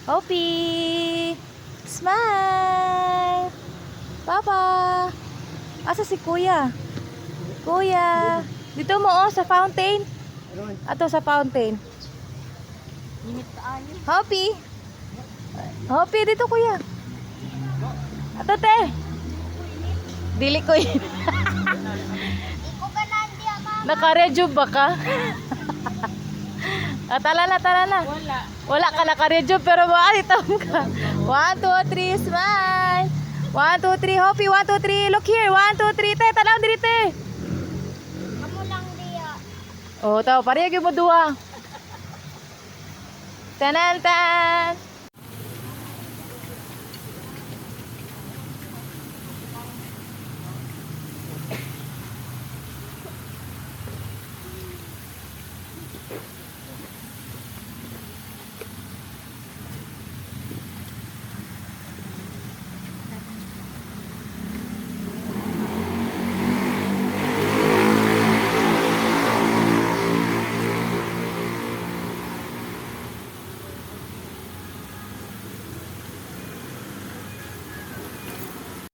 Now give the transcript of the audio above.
Hopi! Smile! Papa! Asa si Kuya? Kuya! Dito mo sa fountain. Ato sa fountain. Hopi! Hopi, dito Kuya. Ato te! Dili ko yun. Naka-rejuve ba ka? Tala na. Wala ka naka-rejuve pero maalitam ka. 1, 2, 3, smile. 1, 2, 3, Hopi. 1, 2, 3, look here. 1, 2, 3, te. Tanaw diri te. Kamu lang diya. Oh, tao, parehag mo dua. Tanan.